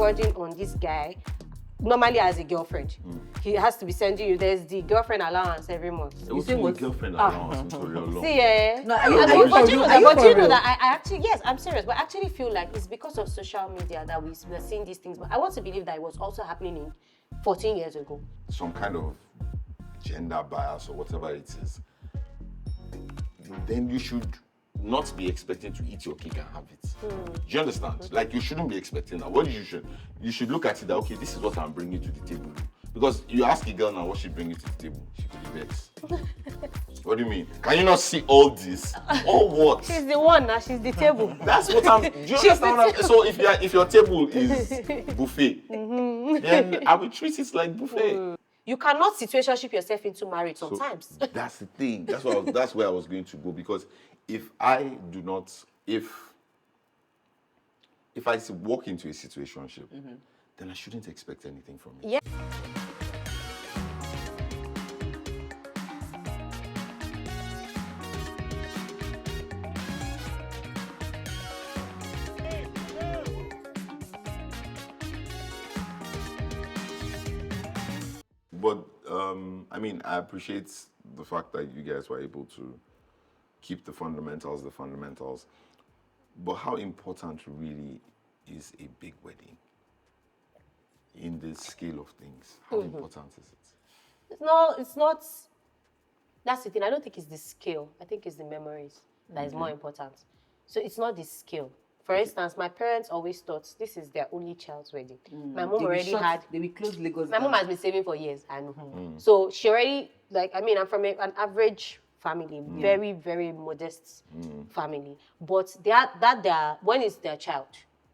burden on this guy. Normally, as a girlfriend, he has to be sending you. There's the girlfriend allowance every month. You say what? Girlfriend allowance for real long. See, No, but you know that I actually, yes, I'm serious, but I actually feel like it's because of social media that we're seeing these things. But I want to believe that it was also happening in 14 years ago. Some kind of gender bias or whatever it is. Then you should not be expecting to eat your cake and have it. Do you understand? Like, you shouldn't be expecting that. What you should look at it that, okay, this is what I'm bringing to the table. Because you ask a girl now what she bringing to the table, she could be vexed. What do you mean? Can you not see all this? Or what? She's the one now, she's the table. That's what I'm. Do you understand what I'm? So if your table is buffet, then I will treat it like buffet. You cannot situationship yourself into marriage sometimes. So that's the thing. That's where I was going to go, because if I walk into a situationship, then I shouldn't expect anything from it. Yeah. But I mean, I appreciate the fact that you guys were able to keep the fundamentals. But how important really is a big wedding in the scale of things? How important is it? It's not. That's the thing. I don't think it's the scale. I think it's the memories that is more important. So it's not the scale. For instance, my parents always thought this is their only child's wedding. My mom They will close Lagos. My mom has been saving for years. So she already, I'm from an average family, very, very modest family. But when it's their child,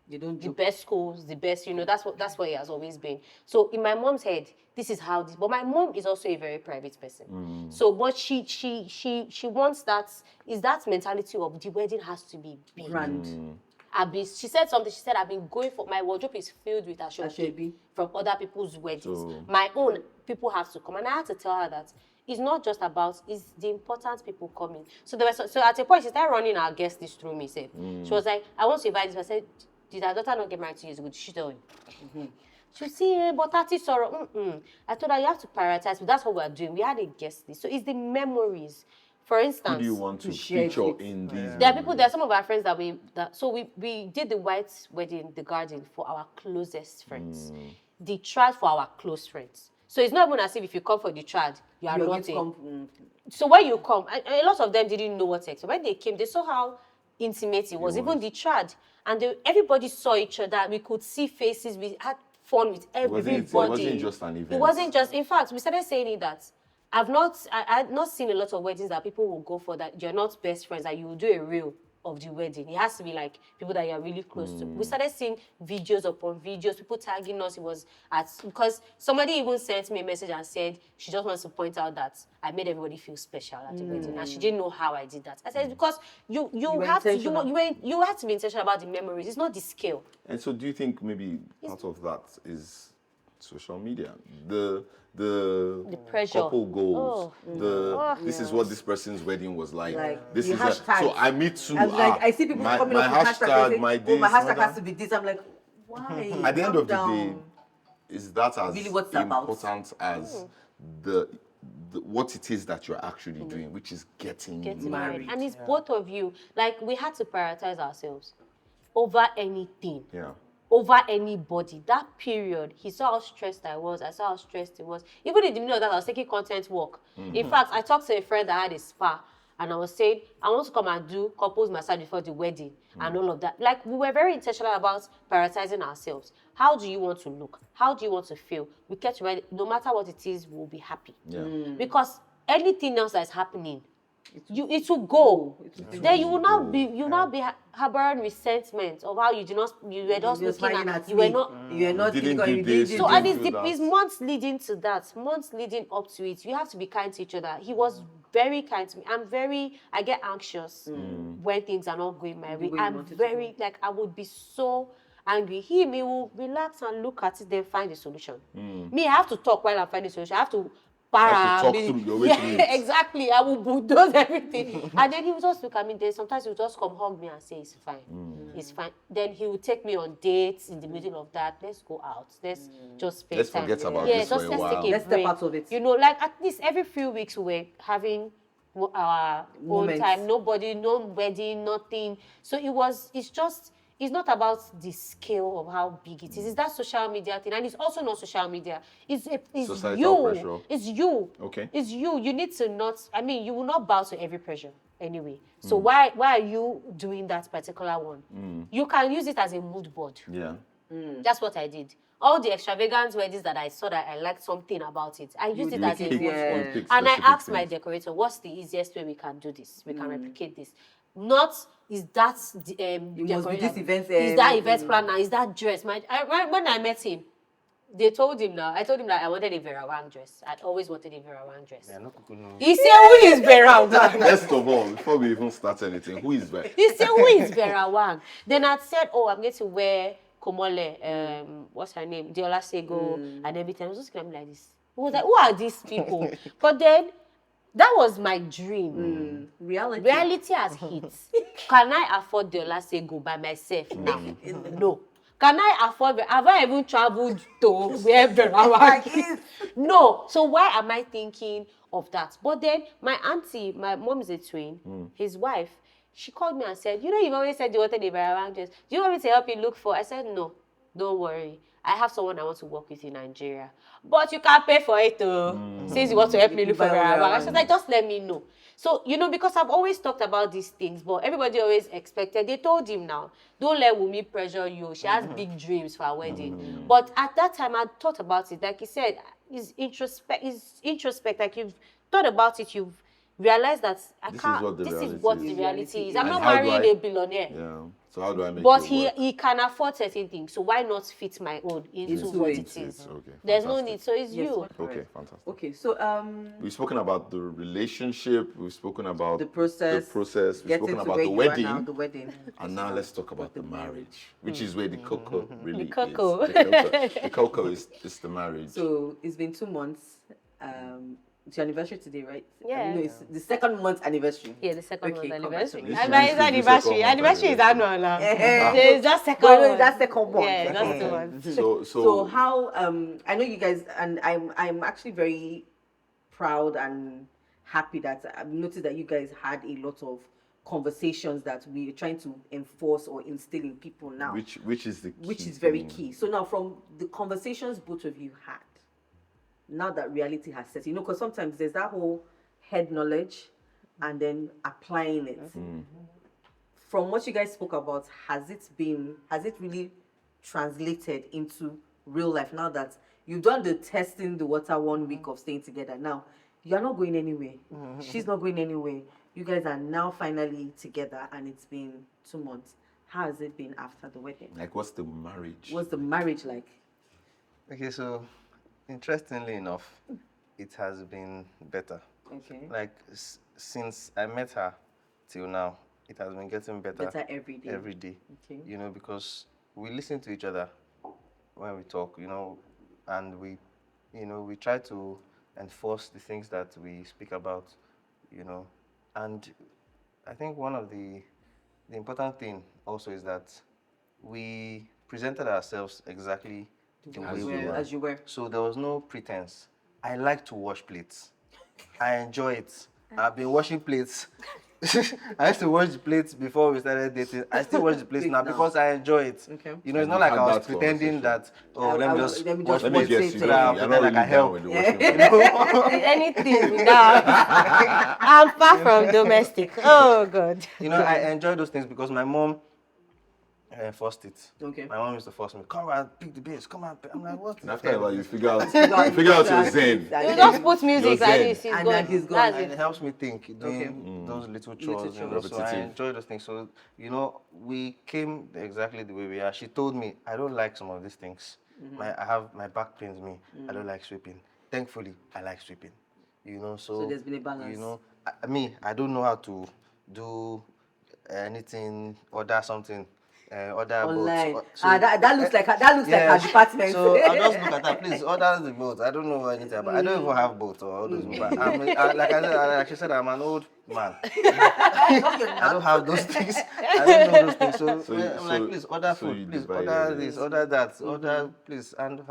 they don't the best schools, the best, that's what it has always been. So in my mom's head, this is how this. But my mom is also a very private person. So what she wants that mentality of the wedding has to be big. Grand. She said something. She said, I've been going for, my wardrobe is filled with ashobi from other people's weddings. So, my own people have to come. And I had to tell her that it's not just about, it's the important people coming. So at a point, she started running our guest list through me. She was like, I want to invite this. I said, did our daughter not get married 2 years ago? Did she tell you? She said, but 30 sorrow. I told her, you have to prioritize. But that's what we're doing. We had a guest list. So it's the memories. For instance, who do you want to feature in these? There are some of our friends that we did the white wedding, the garden, for our closest friends. The trad for our close friends. So it's not even as if you come for the trad, you are nothing. So when you come, a lot of them didn't know what to expect. When they came, they saw how intimate it was. Even the trad. And everybody saw each other. We could see faces. We had fun with everybody. It wasn't just an event. It wasn't just, in fact, we started saying it that I've not seen a lot of weddings that people will go for that you're not best friends, that you will do a reel of the wedding. It has to be like people that you're really close to. We started seeing videos upon videos, people tagging us. It was because somebody even sent me a message and said she just wants to point out that I made everybody feel special at the wedding, and she didn't know how I did that. I said because you have to be intentional about the memories. It's not the scale. And so, do you think maybe part of that is social media? The pressure, couple goals, this is what this person's wedding was like. This is so I meet too. I see people coming up with hashtag, my hashtag has to be this. I'm like, why? At the end of the day, is that as really important as the what it is that you're actually doing, which is getting married. And it's both of you. Like, we had to prioritize ourselves over anything. Yeah. Over anybody. That period, he saw how stressed I was. I saw how stressed he was. Even in the middle of that, I was taking content work. In fact, I talked to a friend that had a spa, and I was saying, I want to come and do couples massage before the wedding and all of that. Like, we were very intentional about prioritizing ourselves. How do you want to look? How do you want to feel? We kept ready. No matter what it is, we'll be happy. Yeah. Because anything else that is happening, it will go. Then you will not be harboring resentment of how you were just looking at you were not didn't do this. So and it's months leading to that, months leading up to it. You have to be kind to each other. He was very kind to me. I get anxious when things are not going my way. I'm very I would be so angry. He will relax and look at it, then find a solution. Me, I have to talk while I'm finding a solution. I have to have to talk through your way through it. Exactly. I will bulldoze everything. And then he would just look at me. Then sometimes he would just come hug me and say, it's fine. It's fine. Then he would take me on dates in the middle of that. Let's go out. Let's just spend Let's time. forget about this just for a let's while. take a Let's break. step out of it. You know, like at least every few weeks we were having our own Moments. time. Nobody, no wedding, nothing. So it's not about the scale of how big it is. It's that social media thing. And it's also not social media. It's Societal you. pressure. It's you. Okay. It's you. You need to not, you will not bow to every pressure anyway. So why are you doing that particular one? You can use it as a mood board. Yeah. That's what I did. All the extravagant weddings that I saw that I liked something about it, I used it as a mood board. And I asked my decorator, what's the easiest way we can do this? We can replicate this. Not, is that the must be this event, is that event planner? Is that dress? When I met him, I told him that I wanted a Vera Wang dress. I'd always wanted a Vera Wang dress. Yeah, no, He said, who is Vera Wang? First of all, before we even start anything, who is Vera? He said, who is Vera Wang? Then I said, oh, I'm going to wear Komole, what's her name? Diola Sego, and everything. I was just looking at me like this. Who are these people? But then, that was my dream. Reality has hit. Can I afford Diola Sego by myself? No. Can I afford? Have I even traveled to where Vera Wang is? No. So why am I thinking of that? But then my auntie, my mom is a twin, his wife, she called me and said, you've always said you wanted a Vera Wang dress. Do you want me to help you look for? I said, no, don't worry. I have someone I want to work with in Nigeria. But you can't pay for it since you want to help me look for Vera Wang. I was like, just let me know. So, because I've always talked about these things, but everybody always expected. They told him now, don't let Wumi pressure you. She has big dreams for her wedding. But at that time, I thought about it. Like he said, it's introspect. Like you've thought about it, you've realized that this is what the reality is. I'm not marrying a billionaire. Yeah. So how do I make But it work? he can afford certain things. So why not fit my own into what it is? Okay, There's no fantastic. need. So it's you. Okay, fantastic. Okay, so We've spoken about the relationship. We've spoken about the process. We've getting spoken to about where the you are wedding. now, the wedding. And now let's talk about the marriage, which is where the cocoa really The cocoa. is. The cocoa is the marriage. So it's been 2 months. It's your anniversary today, right? Yeah. No, it's the second month anniversary. Yeah, the second Okay, month anniversary. congratulations. It's This anniversary. is the Anniversary is second month annual now. Eh, It's just second Well, month. that's second month. Yeah, Second just 2 month. months. So how I know you guys, and I'm actually very proud and happy that I've noticed that you guys had a lot of conversations that we're trying to enforce or instill in people now, which is the key which is very thing. key. So now, from the conversations both of you had, now that reality has set, because sometimes there's that whole head knowledge and then applying it. From what you guys spoke about, has it really translated into real life now that you've done the testing the water 1 week of staying together? Now you're not going anywhere. She's not going anywhere. You guys are now finally together and it's been 2 months. How has it been after the wedding? Like, what's the marriage? What's the marriage like? Okay, so interestingly enough, it has been better. Okay. Like since I met her till now, it has been getting better. Better every day. Every day. Okay. Because we listen to each other when we talk, and we try to enforce the things that we speak about, And I think one of the important thing also is that we presented ourselves exactly the way we were. As you were. So there was no pretense. I like to wash plates. I enjoy it. I've been washing plates. I used to wash the plates before we started dating. I still wash the plates now because I enjoy it. Okay. It's not like I was pretending that, let me just wash Let me plates guess, so that I'll pretend like I help. Anything now. I'm far from domestic. Oh, God. I enjoy those things because my mom forced it. Okay. My mom used to force me, come and pick the bass, come and pick. I'm like, what? And after a while, you figure out your zen. You just put music like this, he's And gone. then he's gone. That's And it. it helps me think, doing those little chores. So I Repetitive. enjoy those things. So, we came exactly the way we are. She told me, I don't like some of these things. My back pains me. I don't like sweeping. Thankfully, I like sweeping. So there's been a balance. I don't know how to do anything, order something. order Online. boats. That looks like our department. So I'll just look at that. Please order the boat. I don't know anything about. I don't even have boats or all those. But like I said, like she said, I'm an old man. I don't have those things. I don't know those things. So I'm like, please order food. Please order this, order that, order please, and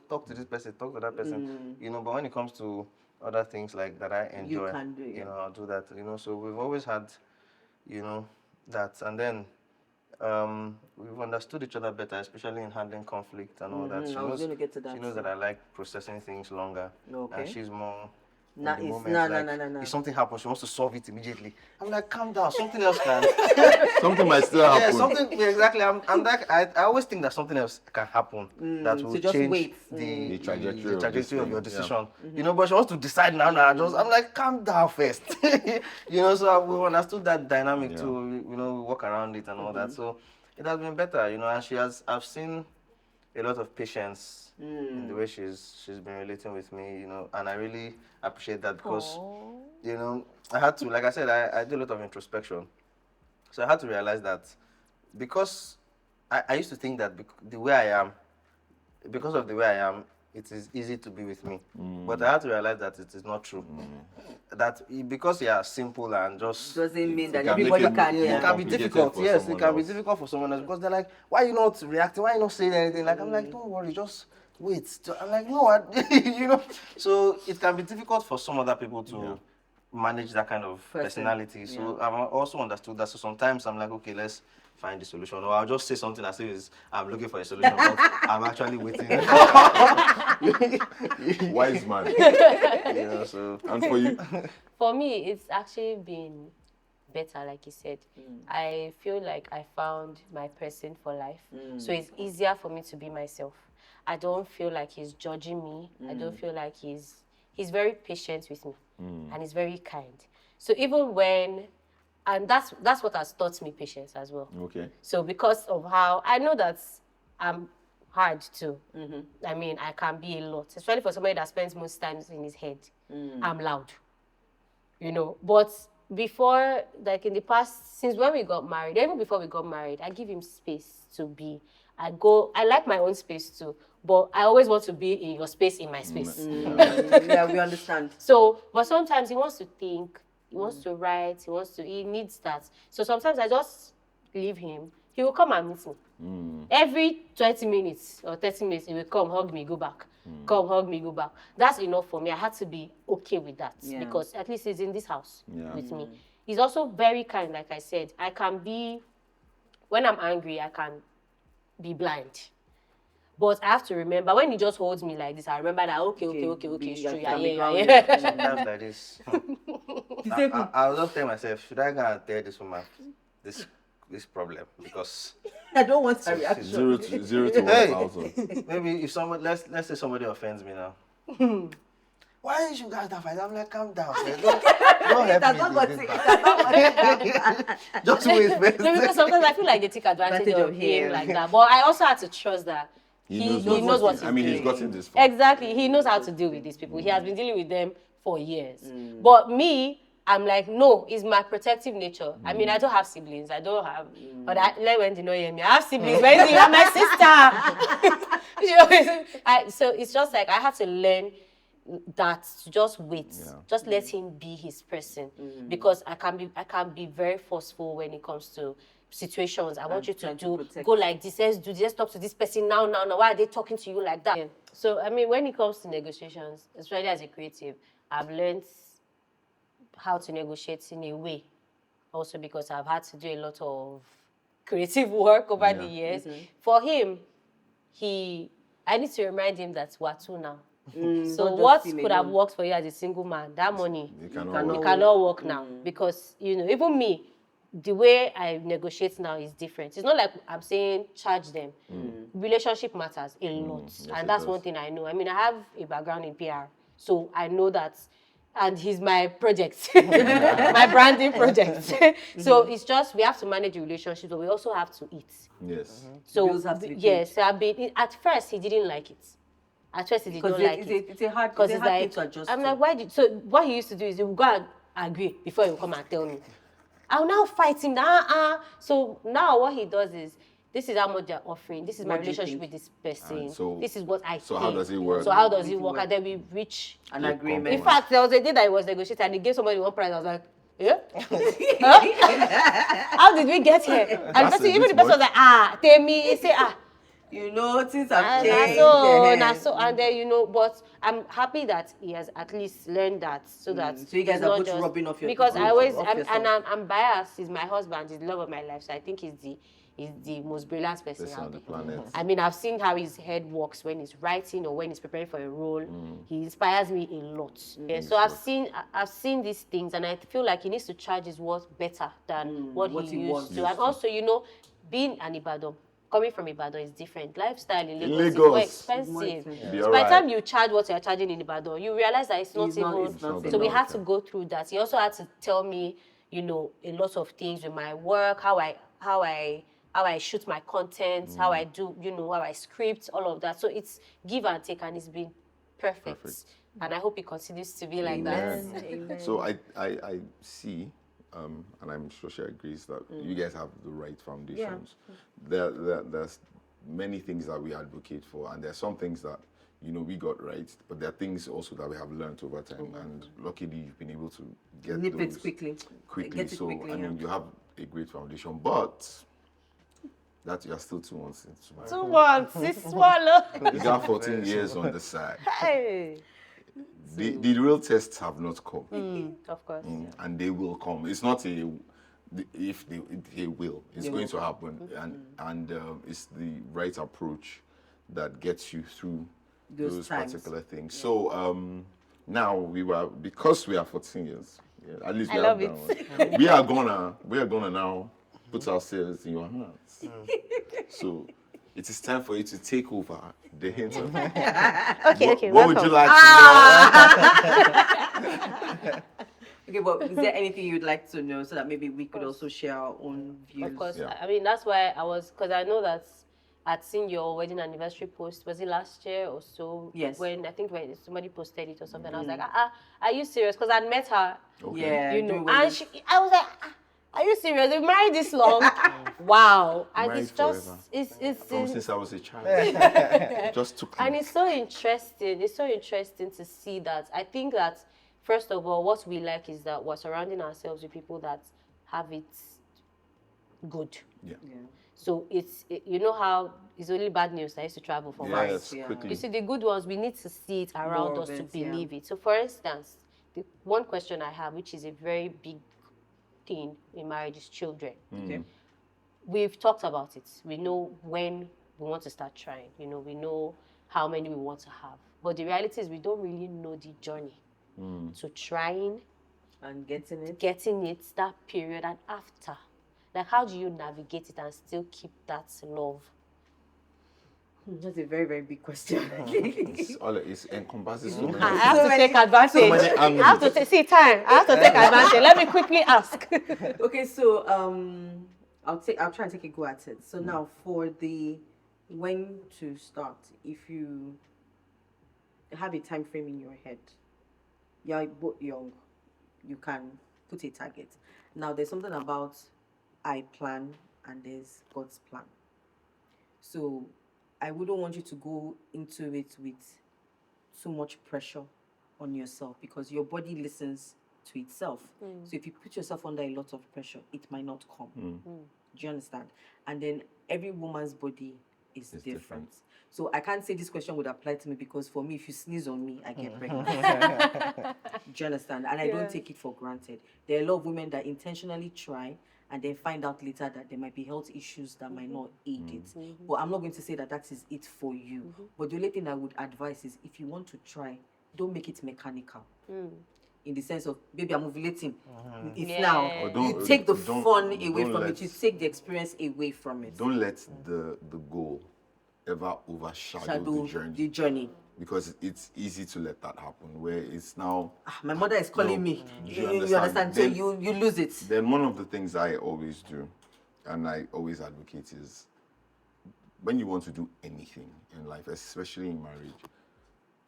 talk to this person, talk to that person. You know, but when it comes to other things like that I enjoy, You can do it. you know, I'll do that. You know, so we've always had, you know, that, and then we've understood each other better, especially in handling conflict and all that. I was going to get to that. She knows that I like processing things longer, Okay. and she's more. No, in the it's- moment, no. If something happens, she wants to solve it immediately. I'm like, calm down. Something else can. Something might still happen. Yeah, exactly. I'm like, I always think that something else can happen that will so just change wait. the trajectory trajectory of of your this decision. You know, but she wants to decide now. I'm like, calm down first. You know, so we understood that dynamic too. You know, we walk around it and all that. So it has been better. You know, and I've seen a lot of patience in the way she's been relating with me. You know, and I really appreciate that because you know, I had to, like I said, I do a lot of introspection. So I had to realize that because I used to think that the way I am, because of the way I am, it is easy to be with me. But I had to realize that it is not true. That because you are simple and just... Doesn't mean that can make everybody it can. more It can be complicated difficult, for yes, it someone can be else. difficult for someone else because they're like, why are you not reacting? Why are you not saying anything? Like, I'm like, don't worry, just wait. I'm like, no, you know. So it can be difficult for some other people to manage that kind of personality. So I've also understood that. So sometimes I'm like, okay, let's find the solution. Or I'll just say something as if I'm looking for a solution, but I'm actually waiting. Wise man. You know, so. And for you? For me, it's actually been better, like you said. I feel like I found my person for life. So it's easier for me to be myself. I don't feel like he's judging me. I don't feel like he's very patient with me. And he's very kind. So even when, and that's what has taught me patience as well. Okay. So because of how, I know that I'm hard too. I mean, I can be a lot, especially for somebody that spends most times in his head. I'm loud. You know, but before, like in the past, since when we got married, even before we got married, I give him space to be. I like my own space too, but I always want to be in your space, in my space. Yeah, we understand. So, but sometimes he wants to think, he wants to write, he needs that. So sometimes I just leave him. He will come and meet me. Every 20 minutes or 30 minutes, he will come, hug me, go back. Come, hug me, go back. That's enough for me. I had to be okay with that because at least he's in this house with me. He's also very kind, like I said. I can be, when I'm angry, I can be blind. But I have to remember, when he just holds me like this, I remember that, okay, it's true. Yeah. Sometimes like this. I'll just tell myself, should I go and tell this woman this problem? Because I don't want a reaction. 0 to 1,000. maybe if someone, let's say somebody offends me now. Why did you guys that fight? I'm like, calm down. Don't help me. Just wait, man. No, because sometimes I feel like they take advantage of him like that. But I also had to trust that he knows what he's doing. I mean, he's gotten this far. Exactly. He knows how to deal with these people. He has been dealing with them for years. But me, I'm like, no, it's my protective nature. I mean, I don't have siblings. I don't have, but when you know me, I have siblings. When you are my sister. You know, so it's just like I have to learn that to just wait, just let him be his person, because I can be very forceful when it comes to situations. I want you to go like this, let's do this, let's talk to this person now. Why are they talking to you like that? So I mean, when it comes to negotiations, especially as a creative, I've learned how to negotiate in a way, also because I've had to do a lot of creative work over the years. For him, I need to remind him that we're two now. So what could have worked for you as a single man, that money, it cannot work now. Because, you know, even me, the way I negotiate now is different. It's not like I'm saying charge them. Relationship matters a lot. Yes, and that's one thing I know. I mean, I have a background in PR, so I know that. And he's my project, my branding project. So it's just, we have to manage the relationship, but we also have to eat. Yes. So, yes, at first he didn't like it. At first he did not like it. It's a hard Because thing to adjust. I'm like, so what he used to do is he would go and agree before he would come and tell me. I'll now fight him. So now what he does is, this is how much they're offering. This is my What do you relationship think? with this person. And so- this is what I so think. how does it work? So how does it Make it work? work. And then we reach. An Yeah, agreement. In fact, there was a day that it was negotiated and he gave somebody one price. I was like, yeah? How did we get here? And That's the person, a even the bit person was much. like, Temi, he say, You know, things have and changed. and then, you know, but I'm happy that he has at least learned that, so that So you guys it's are not both just, rubbing off your because I always off I'm, yourself. and I'm biased. He's my husband, he's the love of my life, so I think he's the most brilliant person Person out on the there. planet. I mean, I've seen how his head works when he's writing or when he's preparing for a role. He inspires me a lot. Yeah, so I've seen these things, and I feel like he needs to charge his worth better than what he used to. And also, you know, being an Ibadan, coming from Ibadan is different. Lifestyle in Lagos is more expensive. Be So by the time alright. you charge what you're charging in Ibadan, you realize that it's not It's not- even. it's not So we enough, had to yeah. go through that. He also had to tell me, you know, a lot of things with my work, how I shoot my content, how I do, you know, how I script, all of that. So it's give and take, and it's been perfect. And I hope it continues to be like that. Amen. So I see, and I'm sure she agrees that you guys have the right foundations. There's many things that we advocate for, and there's some things that, you know, we got right, but there are things also that we have learned over time, and luckily you've been able to get Nip those it quickly. quickly. Get it So quickly, I mean, yeah. you have a great foundation, but that you are still 2 months into marriage. 2 months, it's swallow. You got 14 years on the side. Hey. The real tests have not come. Of course. And they will come. It's not if they will. It's going to happen, and it's the right approach that gets you through those times. particular things. So now because we are 14 years. Yeah, at least we I have love that one. We are gonna now put ourselves in your hands. So it is time for you to take over the hint of Okay, what would you welcome. like to know? Okay, but is there anything you'd like to know so that maybe we could also share our own views? Of course. Yeah. I mean, that's why because I know that I'd seen your wedding anniversary post. Was it last year or so? Yes. When somebody posted it or something, I was like, are you serious? Because I'd met her, Okay. Yeah, you know, doing and I was like, are you serious? You married this long? Wow. And Married it's just, forever. it's Since I was a child. It just took and me. it's so interesting. It's so interesting to see that. I think that, first of all, what we like is that we're surrounding ourselves with people that have it good. Yeah. So you know how it's only bad news that used to travel from us. Yes, Yeah. quickly. You see, the good ones, we need to see it around More us of to it, yeah. believe it. So, for instance, the one question I have, which is a very big thing in marriage, is children. Okay. We've talked about it. We know when we want to start trying. You know, we know how many we want to have. But the reality is we don't really know the journey to trying, And getting it. getting it, that period, and after. Like, how do you navigate it and still keep that love? That's a very, very big question. It encompasses so I many. have to take advantage. many I angles. have to see time. I have to take advantage. Let me quickly ask. Okay, so I'll try and take a go at it. So now for the when to start, if you have a time frame in your head, you're both young, you can put a target. Now there's something about I plan and there's God's plan. So I wouldn't want you to go into it with too much pressure on yourself because your body listens to itself. So if you put yourself under a lot of pressure, it might not come. Do you understand? And then every woman's body is different. So I can't say this question would apply to me because for me, if you sneeze on me, I get pregnant. Do you understand? And I don't take it for granted. There are a lot of women that intentionally try and then find out later that there might be health issues that might not aid it. But I'm not going to say that that is it for you. But the only thing I would advise is if you want to try, don't make it mechanical. In the sense of, baby, I'm ovulating. It's now. Or You take the don't- fun away don't from let- it. You take the experience away from it. Don't let the goal ever overshadow the journey. Because it's easy to let that happen, where it's now. My mother is calling me. Do You you understand? So Then- you lose it. Then one of the things I always do, and I always advocate, is when you want to do anything in life, especially in marriage,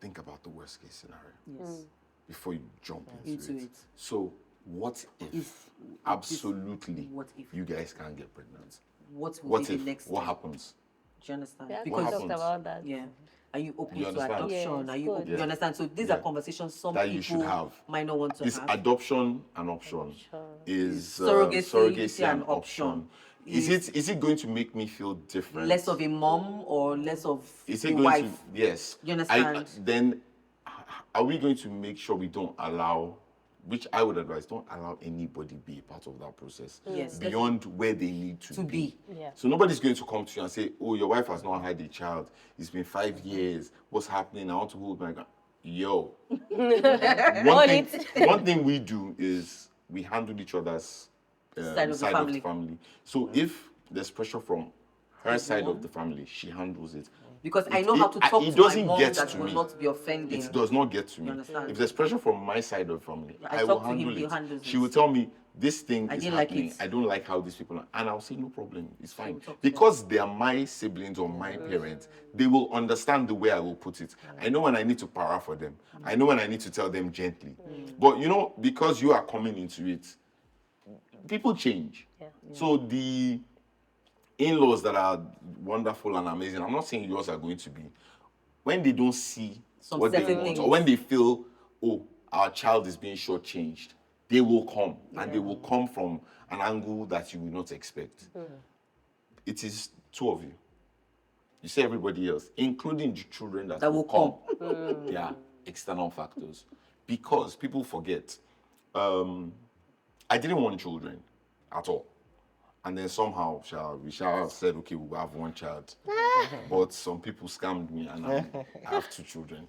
think about the worst case scenario Yes. before you jump into Into it. it. So what if, If absolutely what if? you guys can't get pregnant? what will What be if? the next What step? happens? Do you understand? Yeah, we What talked happens? about that. Yeah. Are you open You to understand? adoption? Yes, Are you good. open? Yeah. You understand? So these Yeah. are conversations some That people you should have. might not want to Is have. adoption an option? Option. Is Surrogacy an an option? option? Is it going to make me feel different? Less of a mom or less of Is a it going wife? to? Yes. You understand? Then, are we going to make sure we don't allow? Which I would advise: don't allow anybody be a part of that process. Yes, Beyond where they need to be. Yeah. So nobody's going to come to you and say, "Oh, your wife has not had a child. It's been 5 years. What's happening? I want to hold my." Yo. one thing we do is we handle each other's Side of the family. So if there's pressure from her side of the family, she handles it. Because I know how to talk it to doesn't my mom get that to will me. not be offending. It does not get to me. understand? If there's pressure from my side of the family, I I will talk to him, handle he it. handles She it. will tell me this thing I is didn't like happening. it. I don't like how these people are, and I'll say no problem. It's fine talk to because they are my siblings or my parents. They will understand the way I will put it. I know when I need to para for them. I know when I need to tell them gently. But because you are coming into it, people change. Yeah. So the in-laws that are wonderful and amazing, I'm not saying yours are going to be, when they don't see Some what they certain want, things. or when they feel, oh, our child is being shortchanged, they will come, and they will come from an angle that you will not expect. It is two of you. You say everybody else, including the children that will come. They are external factors. Because people forget, I didn't want children at all. And then somehow we shall said, okay, we'll have one child. But some people scammed me and I have 2 children.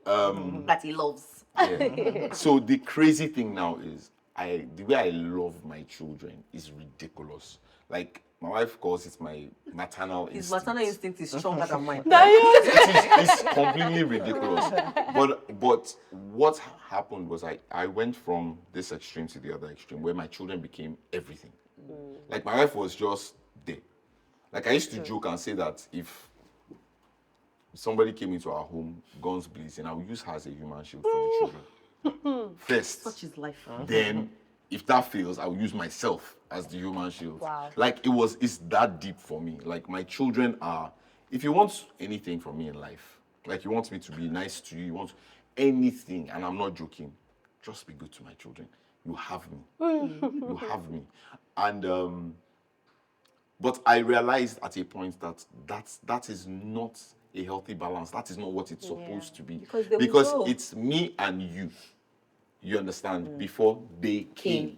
that he loves. Yeah. So the crazy thing now is the way I love my children is ridiculous. Like my wife calls it my maternal His instinct. maternal instinct is stronger than mine. It's completely ridiculous. But what happened was I went from this extreme to the other extreme where my children became everything. Like my wife was just there. Like I used to joke and say that if somebody came into our home, guns blazing, I would use her as a human shield for the children. First. Such is life. Then, if that fails, I will use myself as the human shield. Wow. Like it's that deep for me. Like my children are, if you want anything from me in life, like you want me to be nice to you, you want anything, and I'm not joking, just be good to my children. You have me. You have me. And, but I realized at a point that is not a healthy balance. That is not what it's supposed to be. Because they will Because grow. it's me and you. You understand? Before they came.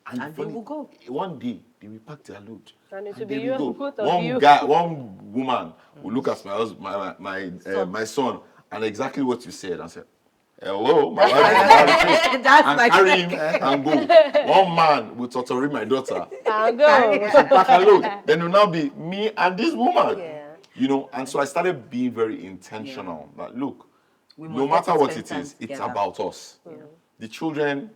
And they funny, will go. One day, they will pack their load. And it will they be you will and both go. of One you. guy, one woman will look at my son, and exactly what you said, and say, hello, my wife is married. That's And my carry him and go. One man will torture my daughter. I'll go. She'll pack her load. Then it will now be me and this woman. Yeah. And so I started being very intentional. That look, We no must matter get to what spend it time is, it's together. about us. The children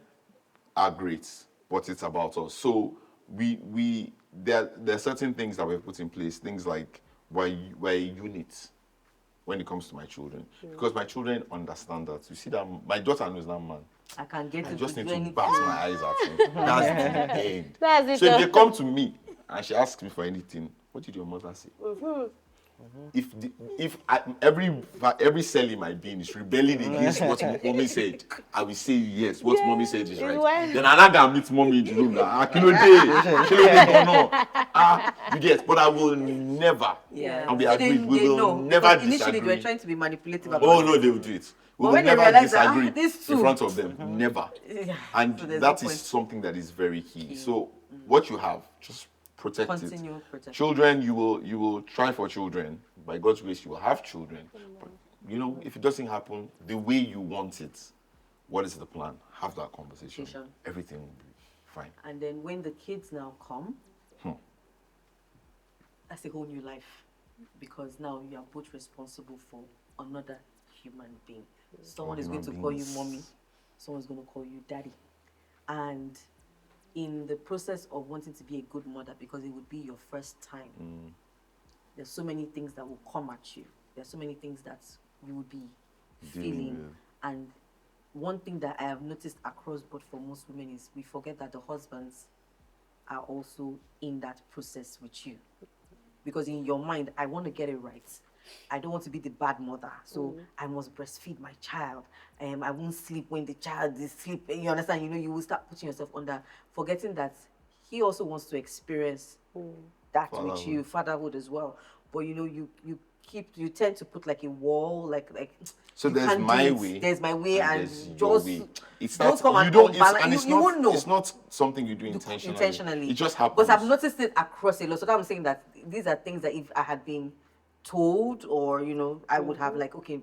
are great, but it's about us. So there are certain things that we've put in place, things like we're a unit when it comes to my children. Because my children understand that. You see that my daughter knows that man. I can get I it just to need do to anything. bat my eyes at him. That's the end. That's it. So if they come to me and she asks me for anything, what did your mother say? If every cell in my being is rebelling against what mommy said, I will say yes. What mommy said is right. right. Then I go meet mommy in the room. You get. But I will never. Yeah. And we So agreed. We will know, never because initially they disagree. were trying to be manipulative about Oh it. no, they will do it. We But will when they never realize that, disagree these two- in front of them. Never. Yeah. And So there's that no is point. something that is very key. So what you have, just protect Continue it. protection. Children, you will try for children. By God's grace, you will have children. But if it doesn't happen the way you want it, what is the plan? Have that conversation. Everything will be fine. And then when the kids now come, that's a whole new life. Because now you are both responsible for another human being. Someone is going to call you mommy. Someone's going to call you daddy. And in the process of wanting to be a good mother, because it would be your first time, there's so many things that will come at you. There's so many things that you will be feeling. And one thing that I have noticed across board for most women is we forget that the husbands are also in that process with you. Because in your mind, I want to get it right. I don't want to be the bad mother, so I must breastfeed my child. I won't sleep when the child is sleeping. You understand? You know, you will start putting yourself under, forgetting that he also wants to experience that with you, fatherhood as well. But you know, you tend to put like a wall, like So you there's can't do my it. way. There's my way, and there's your just way. It's don't not come you and don't. It's, unbalance. and it's You not. won't know. It's not something you do intentionally. Intentionally. It just happens. Because I've noticed it across a lot. So I'm saying that these are things that if I had been told, or you know, I would have like, okay,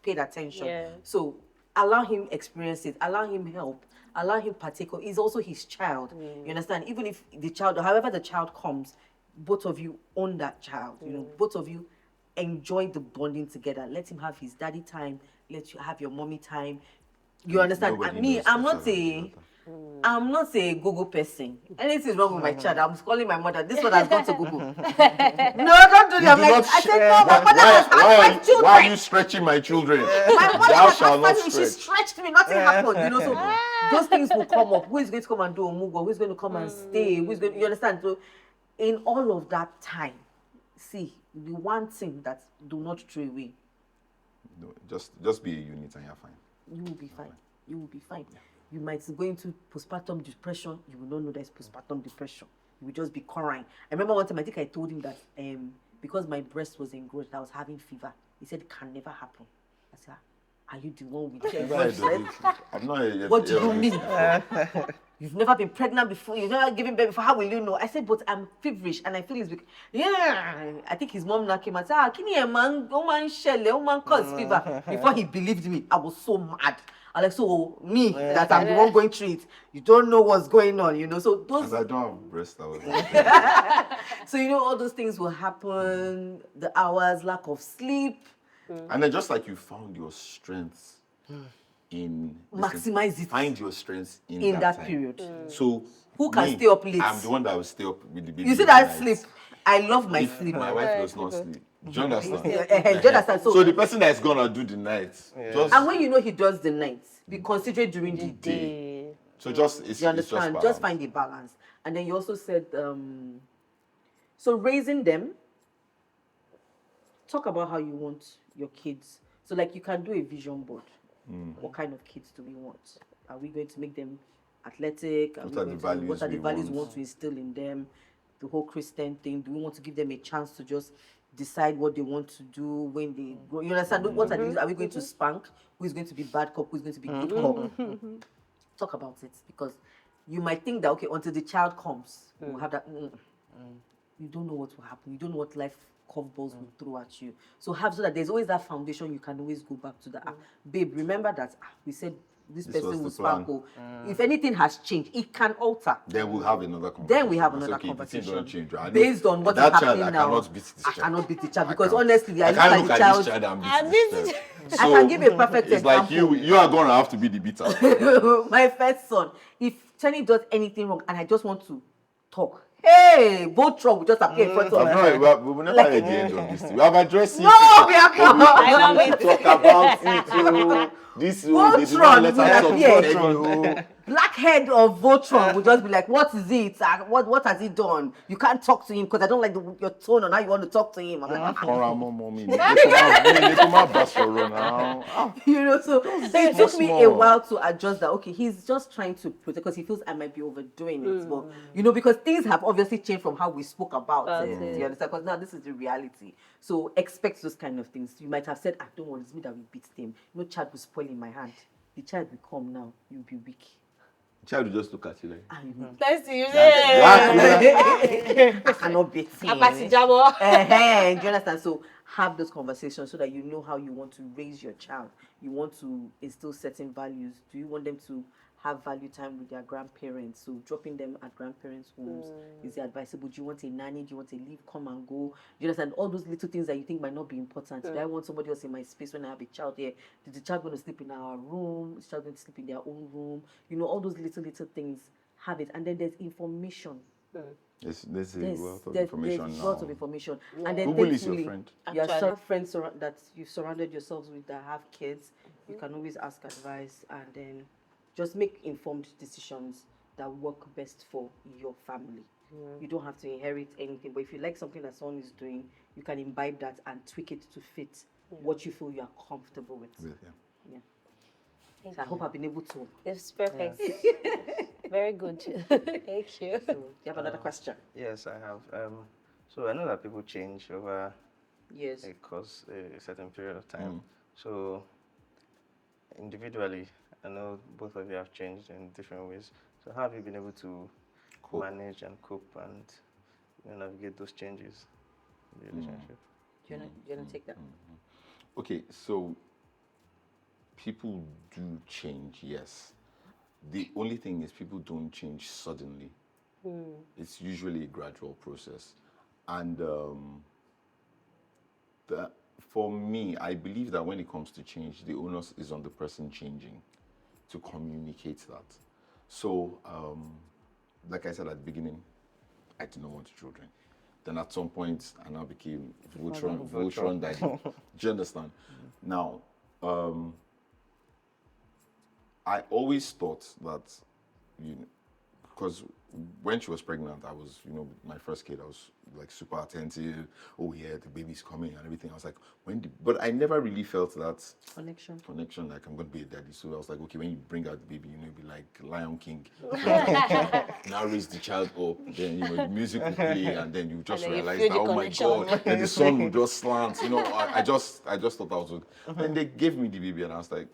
paid attention. Yeah. So allow him experience it, allow him help, allow him partake. He's also his child. You understand? Even if the child, however the child comes, both of you own that child. You know, both of you enjoy the bonding together. Let him have his daddy time. Let you have your mommy time. You understand? Nobody Me, knows I'm better not than a the other. I'm not a Google person. Anything's wrong with my child, I'm calling my mother. This one has gone to Google. No, don't do that. I'm like, I said, no, my mother has had 5 children. Why are you stretching my children? My mother Thou has shalt had not 5 children. She stretch. stretched me. Nothing happened. You know, so those things will come up. Who is going to come and do Omugo? Who is going to come and stay? Who is going? You understand? So, in all of that time, see the one thing that do not throw away. No, just be a unit and you're fine. You will be fine. You will be fine. You might go into postpartum depression. You will not know there's postpartum depression. You will just be crying. I remember one time, I think I told him that because my breast was engorged, I was having fever. He said, it can never happen. I said, are you the one with the engorged? I'm not a, What do you mean? You've never been pregnant before. You've never given birth before. How will you know? I said, but I'm feverish and I feel it's because, yeah. I think his mom now came and said, can you man, cause fever. Before he believed me, I was so mad. I like, so me, that I'm the one going through it. You don't know what's going on, you know. So those. I don't have breast. So you know, all those things will happen. The hours, lack of sleep. And then just like you found your strength in Maximize it. Find your strength in that time. Period. So who can stay up late? I'm the one that will stay up with the baby. You see that sleep? I love my sleep. My wife does not sleep. Do you understand? Do you understand? So the person that's gonna do the night, just and when you know he does the night, be considerate during the day. so just You understand? It's Just find a balance. And then you also said, so raising them. Talk about how you want your kids. So like you can do a vision board. What kind of kids do we want? Are we going to make them athletic? What are the values we want to instill in them? The whole Christian thing. Do we want to give them a chance to just decide what they want to do when they grow? You understand? What are we going to spank? Who is going to be bad cop? Who is going to be good cop? Talk about it, because you might think that, okay, until the child comes, we'll have that. You don't know what will happen. You don't know what life curveballs will throw at you. So that there's always that foundation. You can always go back to that. Babe, remember that we said this person will sparkle. If anything has changed, it can alter. Then we'll have another conversation. Conversation. Don't change. Based on what is that happening child, now. I cannot beat this child. I cannot beat the child because honestly, I can't look at this child and beat this child. I can give a perfect it's example. Like you are gonna have to be the beater. My first son, if Temi does anything wrong and I just want to talk, hey, both truck will just appear in front of me. We will never at the end of this thing. We have addressed it. No, we have not. I love it. Talk about it. This Both truck will appear. you. Blackhead of Voltron will just be like, what is it? What has he done? You can't talk to him because I don't like your tone on how you want to talk to him. I'm like, you know, so it took me a while to adjust that. Okay, he's just trying to protect because he feels I might be overdoing it. But, you know, because things have obviously changed from how we spoke about it. You understand? Because now this is the reality. So expect those kind of things. You might have said, I don't want, it's me that will beat him. No child will spoil in my hand. The child will come now. You'll be weak. Child will just look at you like. Let's see. I cannot beat him. Do you understand? So have those conversations so that you know how you want to raise your child. You want to instill certain values. Do you want them to have value time with their grandparents? So dropping them at grandparents' homes is it advisable? Do you want a nanny? Do you want a leave, come and go? Do you understand? All those little things that you think might not be important. Do I want somebody else in my space when I have a child here? Is the child going to sleep in our room? Is the child going to sleep in their own room? You know, all those little things, have it. And then there's information. There's a wealth of information now. Lots of information. And then Google is your friend. You have friends that you've surrounded yourselves with that have kids. You can always ask advice and then just make informed decisions that work best for your family. You don't have to inherit anything, but if you like something that someone is doing, you can imbibe that and tweak it to fit what you feel you are comfortable with. Yeah. So I hope I've been able to. It's perfect. Very good. Thank you. So, do you have another question? Yes, I have. So I know that people change over Yes. a certain period of time. So individually, I know both of you have changed in different ways. So how have you been able to manage and cope and navigate those changes in the relationship? Do you want to take that? Okay, so people do change, yes. The only thing is people don't change suddenly. It's usually a gradual process. And for me, I believe that when it comes to change, the onus is on the person changing to communicate that. So, like I said at the beginning, I did not want children. Then at some point, I now became Voltron daddy. Do you understand? Now, I always thought that, because when she was pregnant, I was, my first kid, I was like super attentive. Oh yeah, the baby's coming and everything. I was like, but I never really felt that connection, like I'm going to be a daddy. So I was like, okay, when you bring out the baby, be like Lion King. Now raise the child up, then, the music will play, and then you just realize that, oh my God, then the sun will just slant. I just thought that was okay. And they gave me the baby and I was like,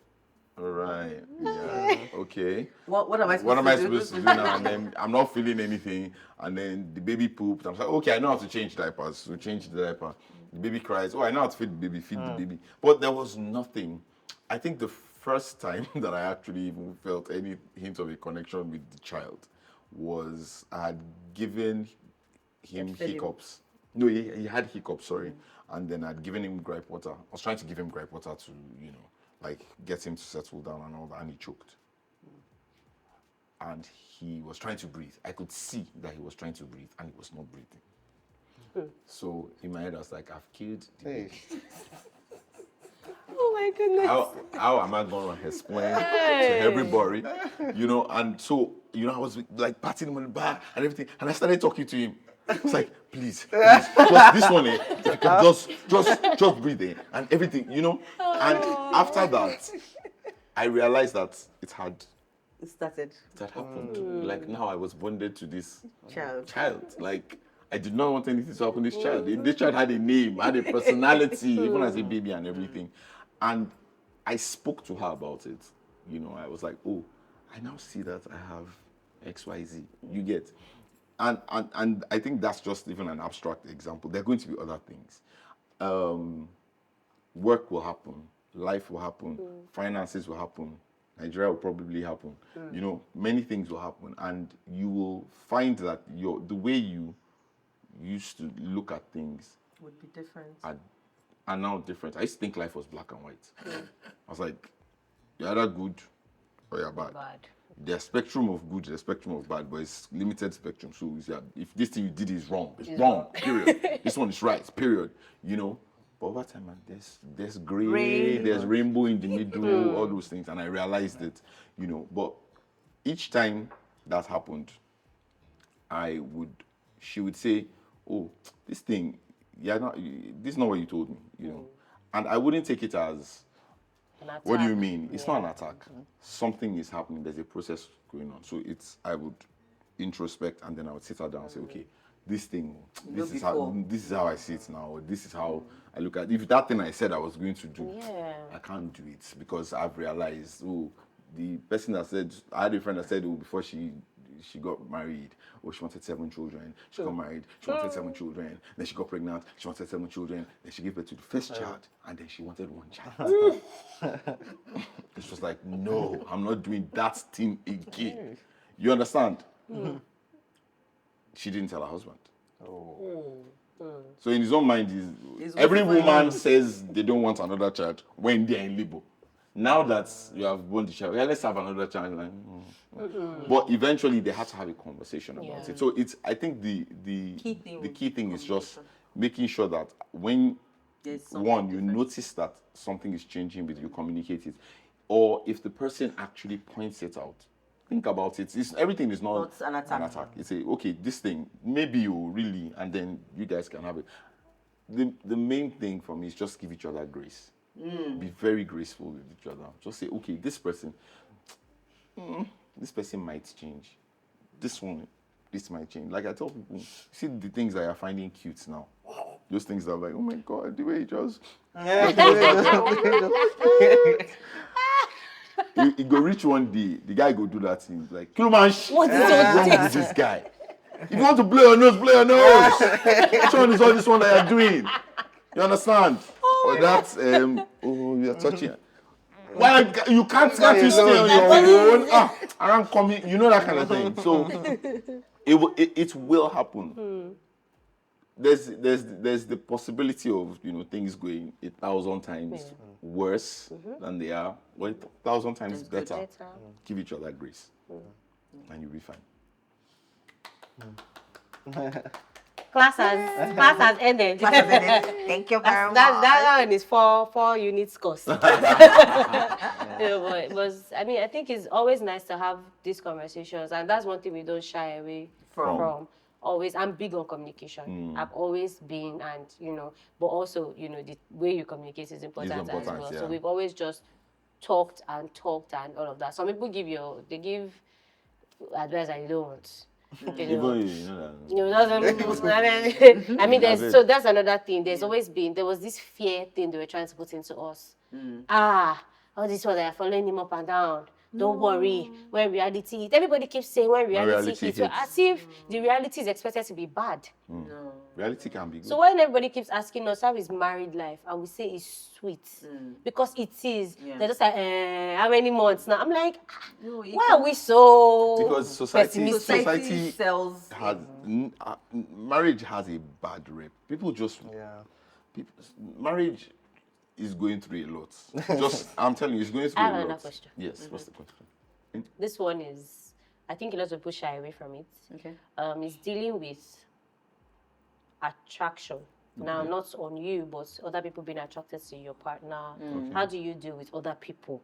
all right, yeah, okay. What am I supposed to do now? And then I'm not feeling anything. And then the baby pooped. I'm like, okay, I know how to change diapers. So change the diaper. The baby cries. Oh, I know how to feed the baby. Feed the baby. But there was nothing. I think the first time that I actually even felt any hint of a connection with the child was I had given him hiccups. No, he had hiccups, sorry. And then I'd given him gripe water. I was trying to give him gripe water to, like get him to settle down and all that, and he choked. And he was trying to breathe. I could see that he was trying to breathe and he was not breathing. So in my head, I was like, I've killed the baby. Oh my goodness. How am I going to explain to everybody? And so, I was like patting him on the back and everything. And I started talking to him. I was like, please, just this one, if you can just breathe in and everything, And after that, I realized that it had happened. Like now I was bonded to this child. Like I did not want anything to happen to this child. This child had a name, had a personality, even as a baby and everything. And I spoke to her about it. I was like, oh, I now see that I have XYZ. You get. And I think that's just even an abstract example. There are going to be other things. Work will happen. Life will happen. Finances will happen. Nigeria will probably happen. Many things will happen. And you will find that the way you used to look at things would be different. Are now different. I used to think life was black and white. I was like, you're either good or you're bad. There's spectrum of good, there's spectrum of bad, but it's limited spectrum. So if this thing you did is wrong, it's wrong, period. This one is right, period. But over time, there's gray, there's rainbow in the middle, all those things. And I realized it, But each time that happened, she would say, oh, this thing, this is not what you told me, And I wouldn't take it as, what do you mean? It's not an attack. Something is happening. There's a process going on. So I would introspect and then I would sit her down and say, okay, this is how I see it now. Or this is how I look at it. If that thing I said I was going to do, I can't do it because I've realized, the person that said, I had a friend that said, before she got married, she wanted 7 children. She got married, she wanted 7 children. Then she got pregnant, she wanted 7 children. Then she gave birth to the first child, and then she wanted 1 child. It's just like, no, I'm not doing that thing again. You understand? She didn't tell her husband. So in his own mind, every woman says they don't want another child when they're in labor. Now that you have born the child, let's have another child. But eventually they had to have a conversation about it. So I think the key thing is just making sure that when you notice that something is changing with you, communicate it. Or if the person actually points it out, think about it. Everything is not Not an attack. You say, okay, this thing, maybe you really, and then you guys can have it. The main thing for me is just give each other grace. Be very graceful with each other. Just say, okay, this person might change. This might change. Like I tell people, see the things that you're finding cute now. Those things that are like, oh my God, the way it just... You go reach one day, the guy go do that thing. Like, Kiloman, What is wrong with this guy? If you want to blow your nose, blow your nose. Which one is all this one that you're doing? You understand? Or that's, you're touching. Why you can't you stay on your own? Around coming, you know that kind of thing. So it will happen. There's the possibility of things going 1,000 times worse than they are, or 1,000 times better. Give each other grace, and you'll be fine. Class has ended. Thank you very much. That one is four units course. But it was, I think it's always nice to have these conversations, and that's one thing we don't shy away from. Always, I'm big on communication. I've always been, and but also the way you communicate is important as well. Yeah. So we've always just talked and all of that. Some people give advice that you don't want. So that's another thing. There was this fear thing they were trying to put into us. All this one that are following him up and down. Don't worry. When reality hits, everybody keeps saying when reality hits, as if the reality is expected to be bad. No. Reality can be good. So when everybody keeps asking us how is married life, and we say it's sweet because it is. They're just like, how many months now? I'm like, why are we so? Because society sells. Marriage has a bad rep. People just marriage is going through a lot. I'm telling you, it's going through a lot. I have another question. Yes, what's the question? This one is, I think a lot of people shy away from it. Okay. It's dealing with attraction. Okay. Now, not on you, but other people being attracted to your partner. Okay. How do you deal with other people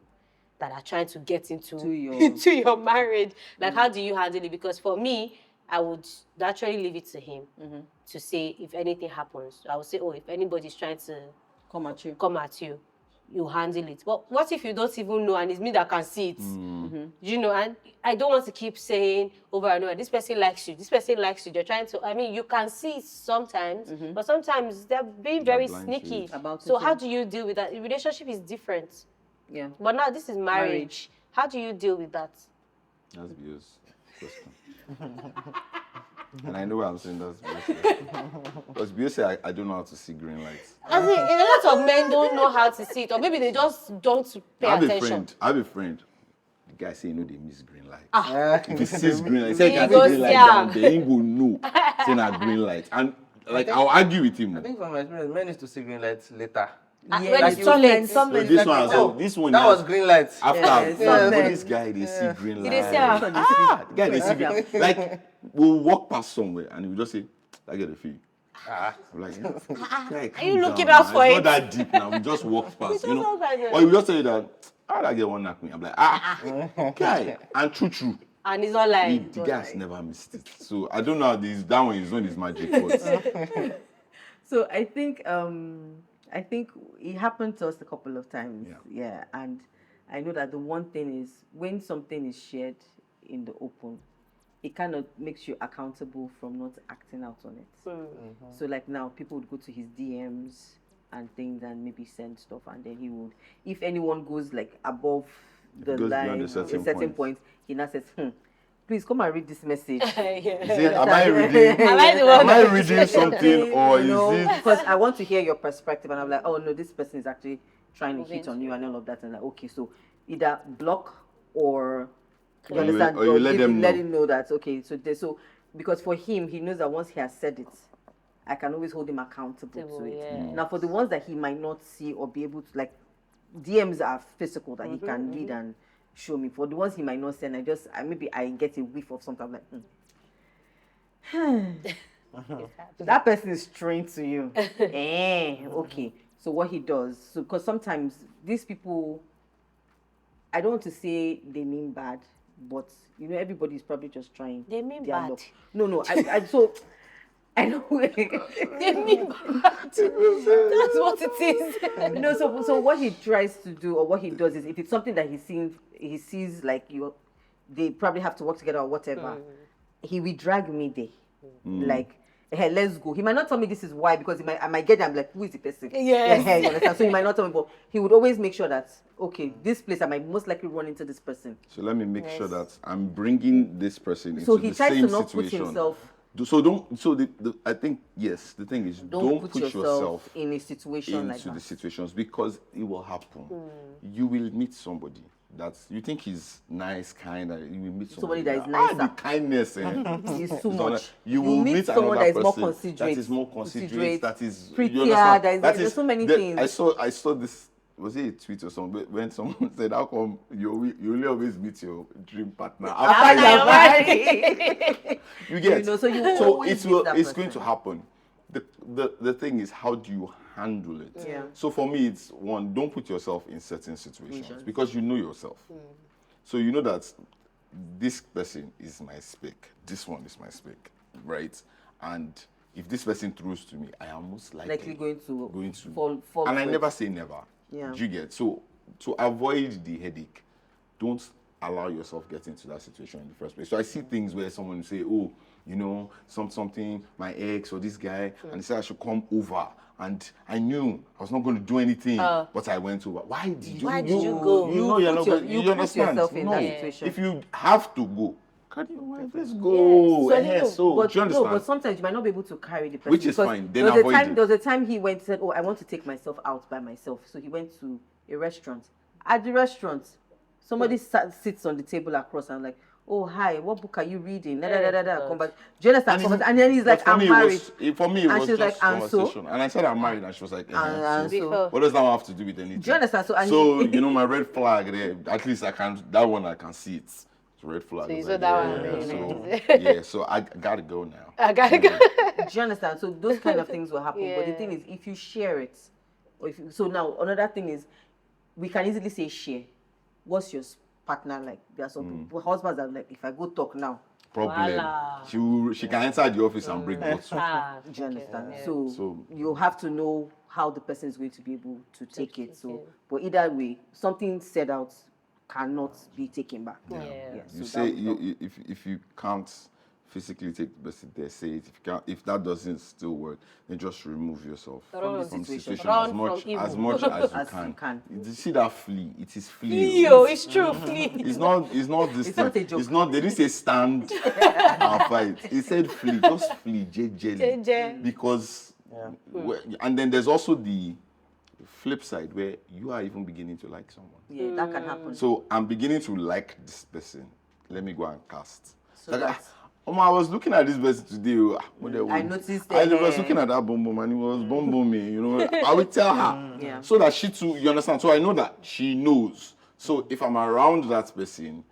that are trying to get into your marriage? Like, how do you handle it? Because for me, I would naturally leave it to him to say if anything happens. I would say, if anybody's trying to come at you, you handle it. But what if you don't even know and it's me that can see it? And I don't want to keep saying over and over, this person likes you, they're trying to, you can see it sometimes, but sometimes they're being very sneaky about it. So how do you deal with that? The relationship is different. Yeah. But now this is marriage. How do you deal with that? That's Bio's question. And I know what I'm saying, that's Bio. Because Bio said I don't know how to see green lights. A lot of men don't know how to see it, or maybe they just don't pay attention. I have a friend. The guy say, they miss green light. If he sees green light, he say, can goes, green light down there, he will know. Say, not green light. And I'll argue with him. I think from my experience, men used to see green lights later. When it's too late. This one that was green lights. After this guy, they see green light. The guy, they see green light. Like, we'll walk past somewhere and we'll just say, I get a feel. I'm like, are you looking out for it? It's not that deep now. We just walk past, Or you just say that, how did I get one knock me? I'm like, guy, and true. And it's all like the guy's never missed it. So I don't know how that one is not his magic. But so I think it happened to us a couple of times. Yeah. And I know that the one thing is when something is shared in the open, it kind of makes you accountable from not acting out on it. So like now, people would go to his DMs and things and maybe send stuff, and then he would, if anyone goes like above the line, a certain point, he now says, please come and read this message. Am I reading something, or is it? Because I want to hear your perspective, and I'm like, oh no, this person is actually trying to hit on you and all of that, and like, okay, so either block or you understand, or you let him know that so because for him, he knows that once he has said it, I can always hold him accountable to it. Now, for the ones that he might not see or be able to, like, DMs are physical that he can read and show me. For the ones he might not send, maybe I get a whiff of something. I'm like, that person is trained to you. Okay. So what he does, because sometimes these people, I don't want to say they mean bad, but everybody's probably just trying. They mean their bad. luck. No, so I know. They mean bad. That's what it is. So what he tries to do, or what he does, is if it's something that he sees like they probably have to work together or whatever, he will drag me there. Like, hey, let's go. He might not tell me this is why, because I might get there, I'm like, who is the person? Yes. You understand? So he might not tell me, but he would always make sure that, okay, this place, I might most likely run into this person. So let me make sure that I'm bringing this person into So he the tries same to not situation. put himself. I think, yes, the thing is, don't put yourself in a situation like into that. the situations, because it will happen. You will meet somebody that you think he's nice, kind, and you will meet Somebody that is the nicer. kindness It's too much. You will meet someone another that is more person considerate, that is more considerate, that is prettier. you understand? There's so many things. I saw this. Was it a tweet or something when someone said, "How come you only always meet your dream partner after you're married?" You get so you so always it meet will. that It's person. going to happen. The thing is, how do you handle it? Yeah. So for me, it's one: don't put yourself in certain situations because you know yourself. So you know that this person is my spec. This one is my spec, right? And if this person throws to me, I am most likely going to fall and I for never it. say never. Yeah. Do you get? So to avoid the headache, don't allow yourself get into that situation in the first place. So I see things where someone will say, oh, something, my ex or this guy, and they said I should come over. And I knew I was not going to do anything, but I went over. Why did you go? You know you're not going you you understand? yourself in No. that situation. If you have to go, carry your wife, let's go. So, do you understand? No, but sometimes you might not be able to carry the person. Which is because fine. Then there avoid it. was a time he went and said, oh, I want to take myself out by myself. So he went to a restaurant. At the restaurant, somebody sits on the table across and like, oh, hi, what book are you reading? Come back. Do you understand? And then he's like, I'm married. For me, it And was she was just like, and so? conversation. And I said, I'm married. And she was like, And so. so. What does that have to do with anything? Do you understand? So, my red flag there, at least that one I can see it. It's a red flag. So you It's saw like, that one. so I gotta go now. I gotta go. Do you understand? So those kind of things will happen. But the thing is, if you share it, so now another thing is, we can easily say share. What's your partner like? There are some people, husbands that are like, if I go talk now, Problem. Voila. She can enter the office and break bottles. do you understand? So you have to know how the person is going to be able to take it. So, but either way, something said out cannot be taken back. Yeah. You so say if you can't physically take the person there, say it. If that doesn't still work, then just remove yourself From the from the situation. situation Run as much from evil. as much as you As can. you can. You see that flea? It is flea. Yo, it's true. Please. It's not this It's not thing. a joke. It's not. They didn't say stand and fight. It said flee. Just flee. Jelly. JJ. Because and then there's also the flip side where you are even beginning to like someone. Yeah, that can happen. So I'm beginning to like this person. Let me go and cast. So that's- I was looking at this person today. I noticed I was looking at that boom boom and he was boom booming. I will tell her so that she too. You understand? So I know that she knows. So if I'm around that person,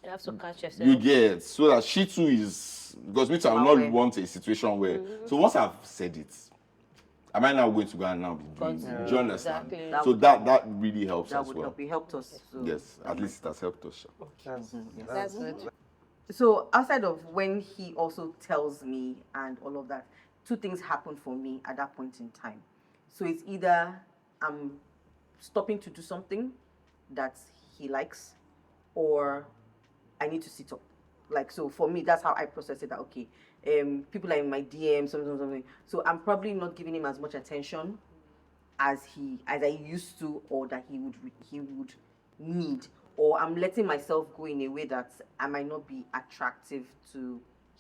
You have to catch yourself. you get so that she too is because me too. I will not want a situation where. So once I've said it, am I now going to go and now be doing it? Do you understand? Exactly. So that really helps that as would well. help. It helped us. So. Yes, at least it has helped us. That's good. So outside of when he also tells me and all of that, two things happen for me at that point in time. So it's either I'm stopping to do something that he likes, or I need to sit up. Like, so for me, that's how I process it. That okay, people are in my DM, something. So I'm probably not giving him as much attention as I used to, or that he would need. Or I'm letting myself go in a way that I might not be attractive to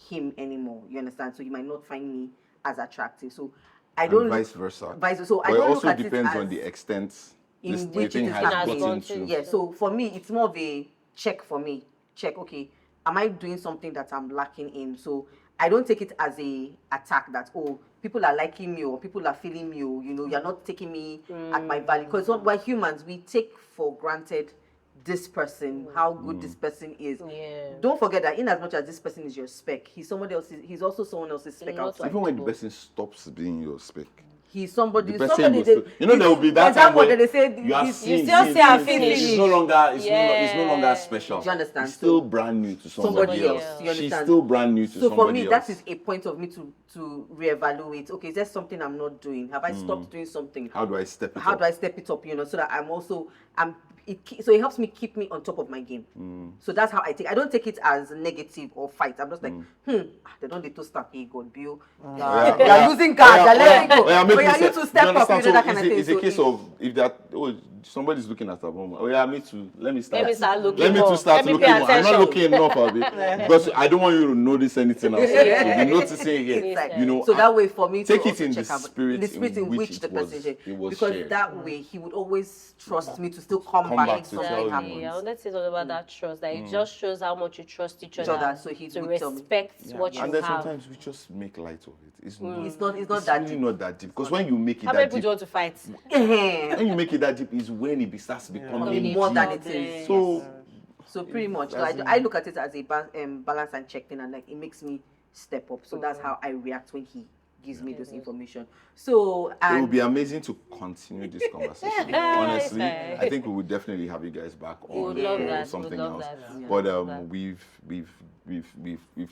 him anymore. You understand? So he might not find me as attractive. So I don't. And vice versa. So I But it don't look also at depends it on the extent in this which thing it is has happening. gotten to. Yeah. So for me, it's more of a check for me. Check. Okay, am I doing something that I'm lacking in? So I don't take it as a attack that people are liking me or people are feeling me or you're not taking me at my value, because we're humans. We take for granted this person, how good this person is. Yeah. Don't forget that in as much as this person is your spec, he's also someone else's spec outside. Even when the person stops being your spec, he's somebody. The person Somebody. will still, you know, there will be that time where they say you have this- seen, you still see her finish. It's no longer, it's no longer Yeah. special. Do you understand? It's still So, brand new to somebody somebody else. else. You She's understand? still brand new to So somebody for me, else. that is a point of me to reevaluate. Okay, is there something I'm not doing? Have I stopped doing something? How do I step it How up? do I step it up? You know, so that so it helps me keep me on top of my game. So that's how I don't take it as negative or fight. I'm just like, they don't need to start here, God, Bill. You're losing guard. You're letting go. But you need to step up. You know, that kind of thing. It's a case of if somebody's looking at a woman. Oh yeah, me too. Let me start. Let me start looking Let me more. to start Let me looking pay more. I'm not attention. looking enough of it because I don't want you to notice anything else. Yeah. You'll be noticing here. Exactly. You know, So that way for me take to it also in check the out spirit in which the it was- person shared. it was Because shared. that way he would always trust me to still come Come back back if to something tell you. happens. Exactly. I let's say all about that trust. That it just shows how much you trust each other. other, so he to would tell me. respect what you and then have. sometimes we just make light of it. It's not. It's not It's that really deep. not that deep. Because when you make it How many that people deep, do you want to fight? when you make it that deep, is when it starts becoming More deep. than it is. So Pretty much. So I look at it as a balance and check in, and like it makes me step up. So that's how I react when he gives me those information. So it would and be amazing to continue this conversation. Honestly, I think we would definitely have you guys back on would love or that, something we would love else. that. Yeah. But Love that. we've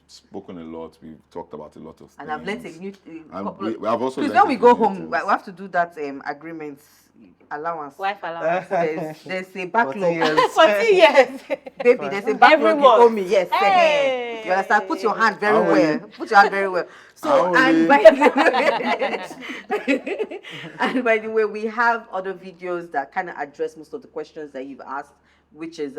spoken a lot. We've talked about a lot of things. and I've learned a new And we have also because learned when we a go few new home, we things. have to do that agreement allowance. Wife allowance. There's a backlog. 14 years. Baby, there's a backlog Every you month. owe me. Yes. Hey. You understand? Put your hand very How well. will Put your hand very well. So How and will by and by the way, we have other videos that kind of address most of the questions that you've asked, which is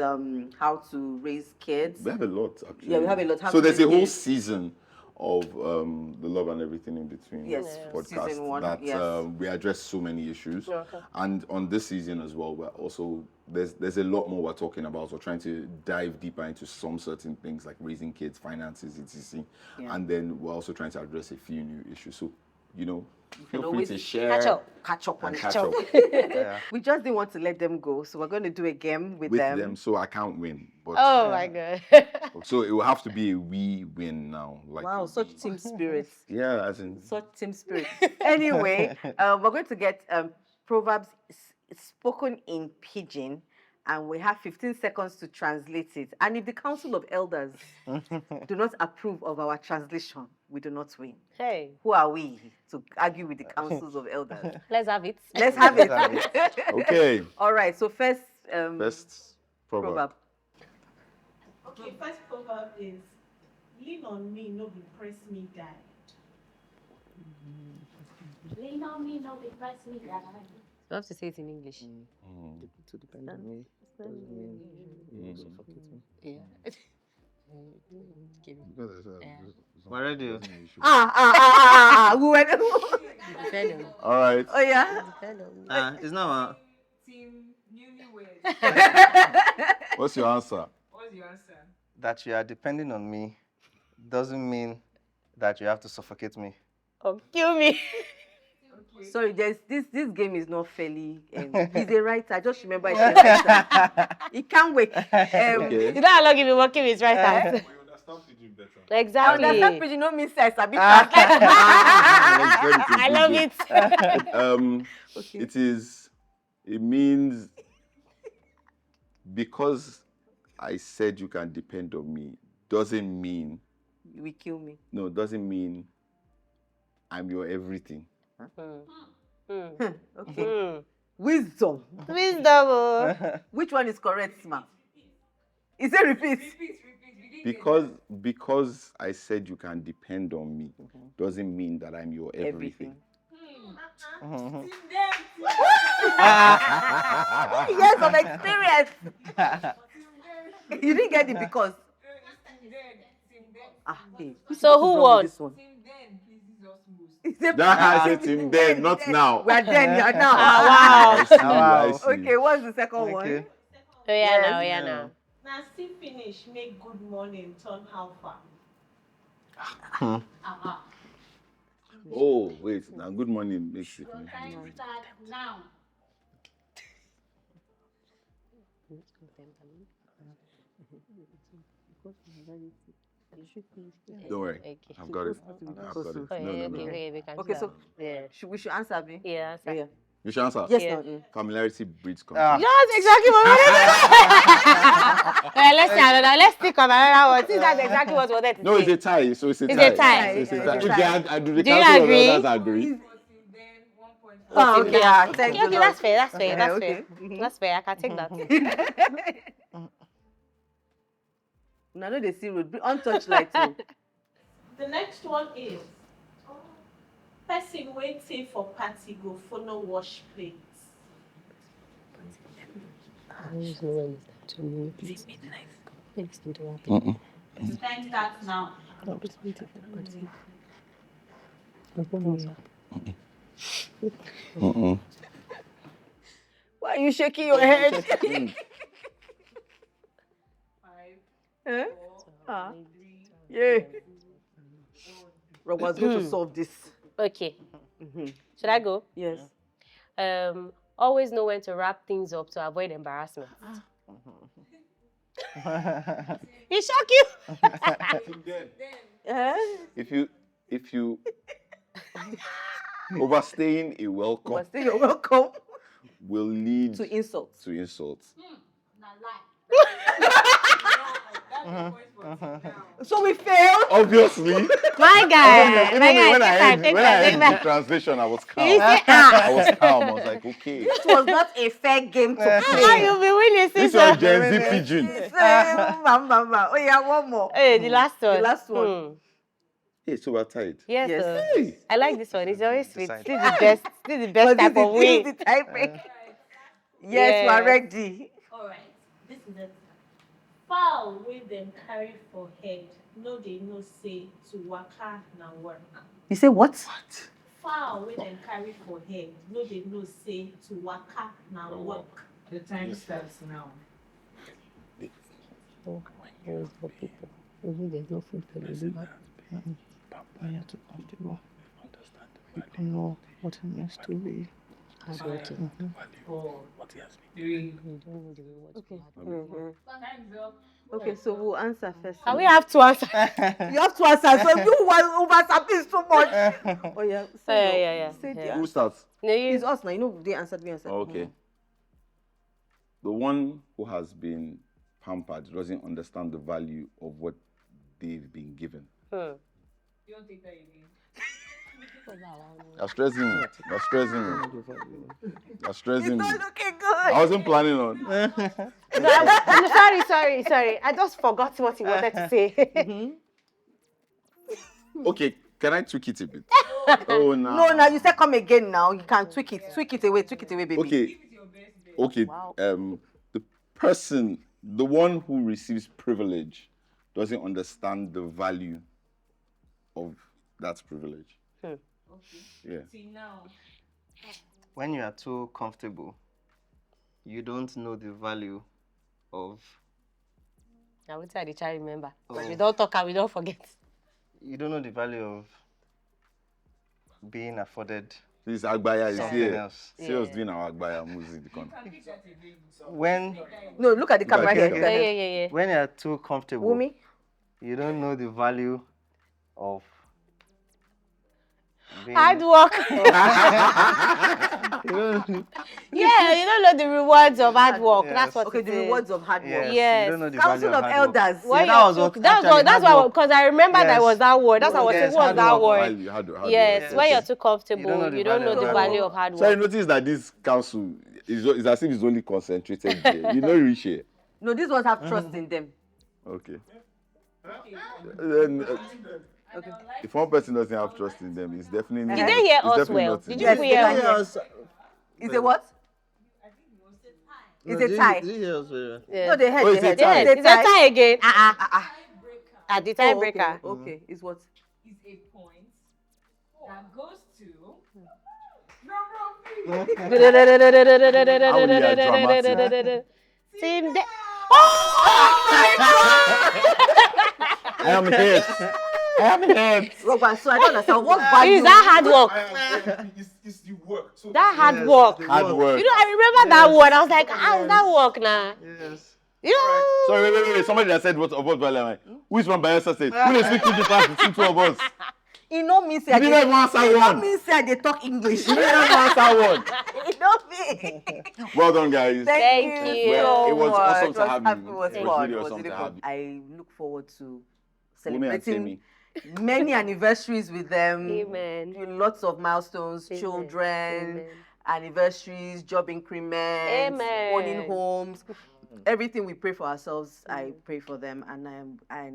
how to raise kids. We have a lot, actually. Yeah, we have a lot. How So to there's a raise whole kids. season of the Love and Everything in Between Yes, podcast season 1, that yes. we address so many issues. Okay. And on this season as well, we're also there's a lot more we're talking about. We're trying to dive deeper into some certain things like raising kids, finances, etc. Yeah. And then we're also trying to address a few new issues. So, you know, feel free always to share Catch up on and it. catch up We just didn't want to let them go, so we're going to do a game with with them. them so I can't win. But Oh my god. so it will have to be a we win now. Like Wow, such team spirit. yeah, as in Such team spirit. Anyway, we're going to get Proverbs spoken in Pidgin, and we have 15 seconds to translate it. And if the Council of Elders do not approve of our translation, we do not win. Hey, Who are we to argue with the Councils of Elders? let's have it. Let's have it. okay. All right, so first First proverb. proverb. Okay, first proverb is lean on me, no be press me die. Lean on me, no be press me down. You have to say it in English. To depend on me doesn't mean you suffocate me. Yeah. We're ready. We went. Depend on. All right. Oh yeah. Depend on. It's not Team newlyweds. What's your answer? What's your answer? that you are depending on me doesn't mean that you have to suffocate me. Oh, kill me. Sorry, this game is not fairly. He's a writer. I just remember he's a writer. He can't wait. Okay. You know how long you've been working with writers? Exactly. I understand pretty no mean sense. I I love it. Okay. It means because I said you can depend on me doesn't mean, You will kill me. no, doesn't mean I'm your everything. Okay. Wisdom. Wisdom. Oh. Which one is correct, ma? Is it repeat? Because I said you can depend on me doesn't mean that I'm your everything. Years of experience. You didn't get it because. Hey, So what is who wrong won? with this one? It's a- That's it in there, not now. We are done here now. I see, Wow. I see. Okay, what's the second Okay. one? Oh yeah, now, yeah, now. Now, see finish, make good morning, turn how far? Oh, wait. Now, good morning makes it. Time start now. Don't worry. Okay. I've got it. I've got it. Oh, yeah, No, no, okay, no. okay, we can Okay, do so that. Yeah. we should answer me. Yeah, Oh, yeah. You should answer. Yes, Yeah. no. Familiarity breeds Ah. contempt. That's exactly what we wanted. Let's see another. Let's stick on another one. Since that's exactly what we wanted to No, say. it's a tie. So it's a It's tie. a tie. So it's a Yeah, tie. it's If a they tie. agree, the Do you council agree? of elders agree. Oh, okay, Yeah. thank Okay, you, okay, Lord. that's fair. That's fair. That's Okay. fair. That's fair. I can take that. Now, no, they see road. Untouched light too. The next one is person waiting for party go follow wash plates. The time starts now. Why are you shaking your head? 5, Huh? 4, Ah. 3, Yeah. Rob was going to solve this. Okay. Should I go? Yes. Always know when to wrap things up to avoid embarrassment. He shock you. If you overstaying a welcome But still, you're welcome will lead to insults. to insults. Not lie. So we failed. Obviously. My guy. Even My when I guy. heard the translation, I was calm. You say, ah. I was calm. I was like, okay. This was not a fair game to How play. you be winning, This sister? was Gen Z pigeon. Oh yeah, one more. Hey, the last one. The last one. Hey, so we're tied. Yes, Yes. sir. Hey. I like this one. It's always sweet. Decide. This is the best. This is the best type of This way. is the tiebreak. Yes, we are ready. Alright, this is it. Fowl wey dem carry for head, no dey know say to waka na work. You say what? Fowl wey dem carry for head, no dey know say to waka na work. The time starts now. There's no food for the Papaya to comfortable. People know what it means to be hardworking. 4, 3. Time's up. Okay, so we'll answer first. Can we have to answer? You have to answer. So you want oversapping so much. Oh yeah. Yeah. Say Yeah. Who starts? No, you. It's us now. You know they answered. We answered. Oh, okay. The one who has been pampered doesn't understand the value of what they've been given. You don't take that again. You're stressing me. You're stressing me. You're stressing me. Not looking good. I wasn't planning on. No, sorry. I just forgot what he wanted to say. Okay, can I tweak it a bit? Oh, no. No, now you said come again. Now you can tweak it away, baby. Okay. Okay. Wow. The person, the one who receives privilege, doesn't understand the value of that privilege. Yeah. See now. When you are too comfortable, you don't know the value of. I would say I try remember. But Oh. we don't talk and we don't forget. You don't know the value of being afforded This Agbaya is something here. else. See us doing our Agbaya music. When No, look at the camera Look at here. the Yeah. when you are too comfortable, Wumi. you don't know the value of being Hard work. You don't know- Yeah, you don't know the rewards of hard work. Yes. That's what Okay, it the is. rewards of hard work. Yes, Yes. you don't know the Council value of hard work. Elders. When Yeah, you that was took, what that's actually that's hard why, work. because I remember there Yes. was that word. That's why I was Yes, saying, what's hard that work. word? Hard Yes, work. when you're Yes. too comfortable, know the you don't know value the of value hard of hard So I work. notice that this council is as if it's only concentrated here. You know, reach here. No, these ones have trust in them. Okay. Then, if one person doesn't have trust in them, it's definitely. Did they hear it's us definitely well? not in Did you them. Yes, hear they us? can Is it what? It's a tie. Yeah. No, they heard. Oh, They it's a heard. tie. It's a tie again. At the Oh, okay. tiebreaker. Okay, it's what? Is a point that goes to Team De- I am hit. I am hit. Robert, so I don't understand what value. Is that hard work? It's the work. So That hard work. Hard work. You know, I remember that word. I was like, how is that work now? Yes. Yeah. Sorry, wait. Somebody that said what Bayelsa? Who is from Bayelsa State? Who they speak Pidgin class between two of us? You know me say You didn't even answer one. me say they talk English. You didn't even answer one. You know me. Well done, guys. Thank you. Well, it was so awesome much. to have you. It was It was fun. really It was awesome really to fun. have you. I look forward to Wumi and celebrating Temi. many anniversaries with them. Amen. Doing lots of milestones, Amen. children, Amen. anniversaries, job increments, Amen. owning homes. Everything we pray for ourselves, I pray for them, and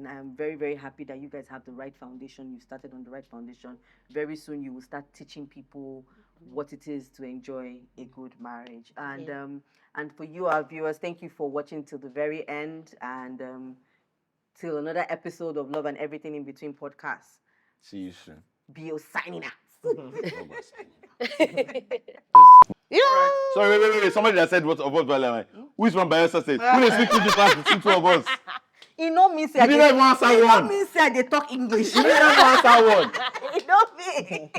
I'm very, very happy that you guys have the right foundation. You started on the right foundation. Very soon you will start teaching people what it is to enjoy a good marriage. And for you, our viewers, thank you for watching till the very end, and till another episode of Love and Everything in Between podcast. See you soon. Bio signing out. Yeah. Sorry, wait. Somebody that said what Bayelsa? Who is from Bayelsa State? Who they speak Pidgin class between two of us? You know me say You didn't even answer one. me say they talk English. You didn't even answer one. You know me.